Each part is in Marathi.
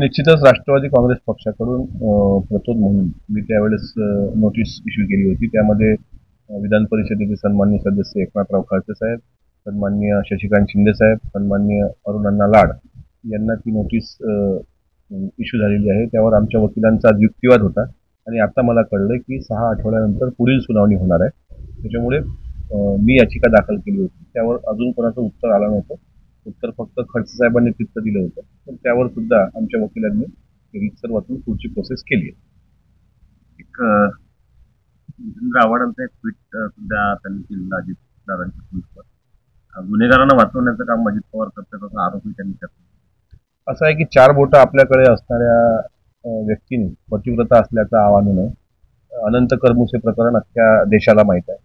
निश्चितच राष्ट्रवादी काँग्रेस पक्षाकडून प्रतोद म्हणून मी त्यावेळेस नोटीस इश्यू केली होती. त्यामध्ये विधान परिषदेचे सन्माननीय सदस्य एकनाथराव खळसे साहेब, सन्माननीय शशिकांत शिंदे साहेब, सन्माननीय अरुणांना लाड यांना ती नोटीस इश्यू झालेली आहे. त्यावर आमच्या वकिलांचा आज युक्तिवाद होता आणि आता मला कळलं की 6 आठवड्यानंतर पुढील सुनावणी होणार आहे. त्याच्यामुळे मी याचिका दाखल केली होती. त्यावर अजून कोणाचं उत्तर आलं नव्हतं. उत्तर फक्त खडसे साहेबांनी तिथं दिलं होतं, पण त्यावर सुद्धा आमच्या वकिलांनी रीतसर वाचून पुढची प्रोसेस केली आहे. एक जितेंद्र आव्हाडांचं एक ट्विट सुद्धा त्यांनी केलेलं अजित दादांच्या ट्विटवर गुन्हेगारांना वाचवण्याचं काम अजित पवार करतात असा आरोपही त्यांनी केला. असं आहे की 4 बोटं आपल्याकडे असणाऱ्या व्यक्तीने पतिव्रता असल्याचं आव्हानानं अनंत करमुसे प्रकरण अख्ख्या देशाला माहीत आहे.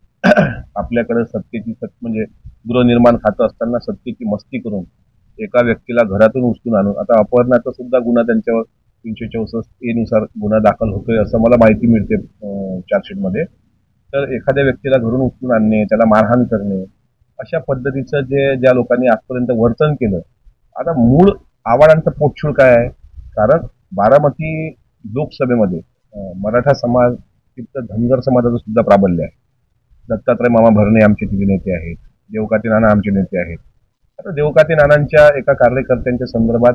आपल्याकडे सत्तेची म्हणजे गृहनिर्माण खातं असताना सत्तेची मस्ती करून एका व्यक्तीला घरातून उचलून आणून आता अपहरणाचा सुद्धा गुन्हा त्यांच्यावर 364 ए नुसार गुन्हा दाखल होतोय असं मला माहिती मिळते चार्जशीटमध्ये. तर एखाद्या व्यक्तीला घरून उचलून आणणे, त्याला मारहाण करणे, अशा पद्धतीचं ज्या लोकांनी आजपर्यंत वर्तन केलं, आता मूळ आव्हाडांचं पोटछूळ काय आहे? कारण बारामती लोकसभेमध्ये मराठा समाज तिथं धनगर समाजाचं सुद्धा प्राबल्य आहे. दत्तात्रय मामा भरणे आमचे तिथे नेते आहेत, देवकाते नाना आमचे नेते आहेत. आता देवकाते नानांच्या एका कार्यकर्त्यांच्या संदर्भात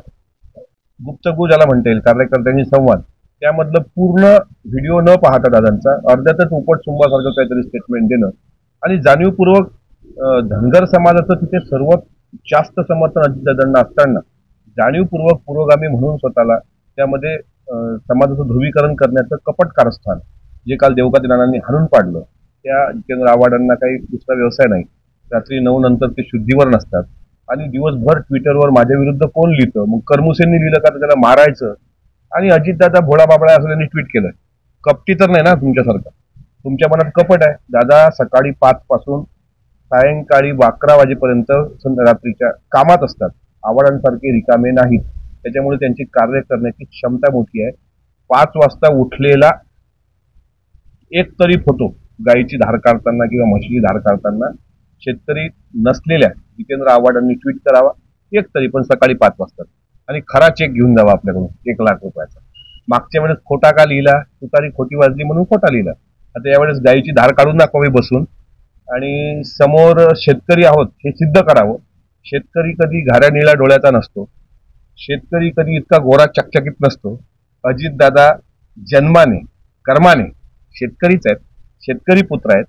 गुप्तगू ज्याला म्हणता येईल, कार्यकर्त्यांनी संवाद, त्यामधलं पूर्ण व्हिडिओ न पाहता दादांचा अर्ध्यातच उपटसुंबासारखं काहीतरी स्टेटमेंट देणं आणि जाणीवपूर्वक धनगर समाजाचं तिथे सर्वात जास्त समर्थन अजितदादांना असताना जाणीवपूर्वक पुरोगामी म्हणून स्वतःला त्यामध्ये समाजाचं ध्रुवीकरण करण्याचं कपट कारस्थान जे काल देवकाते नानांनी हाणून पाडलं. त्या जितेंद्र आव्हाडांना काही दुसरा व्यवसाय नाही. रात्री 9 नंतर ते शुद्धीवर नसतात आणि दिवसभर ट्विटरवर माझ्या विरुद्ध कोण लिहितं, मग करमुसेंनी लिहिलं का त्याला मारायचं. आणि अजितदादा भोळा बाबळा असं त्यांनी ट्विट केलं. कपटी तर नाही ना तुमच्यासारखं, तुमच्या मनात कपट आहे. दादा सकाळी 5 पासून सायंकाळी 11 वाजेपर्यंत रात्रीच्या कामात असतात. आव्हाडांसारखे रिकामे नाहीत. त्याच्यामुळे त्यांची कार्य करण्याची क्षमता मोठी आहे. 5 वाजता उठलेला एक तरी फोटो गायीची धार काढताना किंवा म्हशीची धार काढताना शेतकरी नसलेल्या जितेंद्र आव्हाडांनी ट्विट करावा, एक तरी, पण सकाळी 5 वाजता, आणि खरा चेक घेऊन जावा आपल्याकडून 1 लाख रुपयाचा. मागच्या वेळेस खोटा का लिहिला, तुतारी खोटी वाजली म्हणून खोटा लिहिला. आता यावेळेस गायीची धार काढून दाखवावी बसून आणि समोर शेतकरी आहोत हे सिद्ध करावं. शेतकरी कधी घाऱ्या निळ्या डोळ्याचा नसतो. शेतकरी कधी इतका गोरा चकचकीत नसतो. अजितदादा जन्माने कर्माने शेतकरीच आहेत, शेतकरी पुत्र आहेत.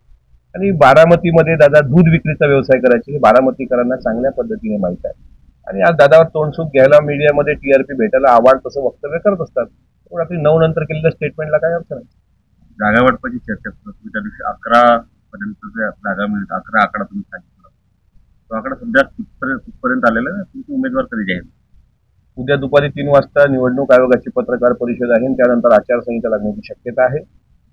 आणि बारामतीमध्ये दादा दूध विक्रीचा व्यवसाय करायचे हे बारामतीकरांना चांगल्या पद्धतीने माहीत आहे. आणि आज दादावर तोंडसूक घ्यायला मीडियामध्ये TRP भेटायला आव्हाड तसं वक्तव्य करत असतात. रात्री 9 नंतर केलेल्या स्टेटमेंटला काय अर्थ नाही. जागा वाटपाची चर्चा करतो त्या दिवशी 11 पर्यंत जागा मिळत, 11 आकडा तुम्ही सांगितलं, तो आकडा सध्या कुठपर्यंत आलेला आहे? तुमचे उमेदवार कधी जाईल? उद्या दुपारी 3 वाजता निवडणूक आयोगाची पत्रकार परिषद आहे आणि त्यानंतर आचारसंहिता लागण्याची शक्यता आहे.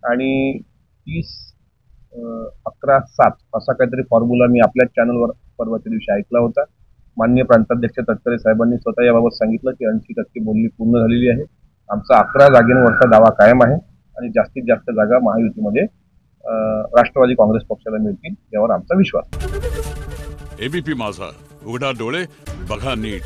आणि 30-11-7 असा काहीतरी फॉर्म्युला मी आपल्याच चॅनलवर परवाच्या दिवशी ऐकला होता. माननीय प्रांताध्यक्ष तटकरे साहेबांनी स्वतः याबाबत सांगितलं की 80% बोलणी पूर्ण झालेली आहे. आमचा 11 जागेवरचा दावा कायम आहे आणि जास्तीत जास्त जागा महायुतीमध्ये राष्ट्रवादी काँग्रेस पक्षाला मिळतील यावर आमचा विश्वास. ABP माझा, उघडा डोळे बघा नीट.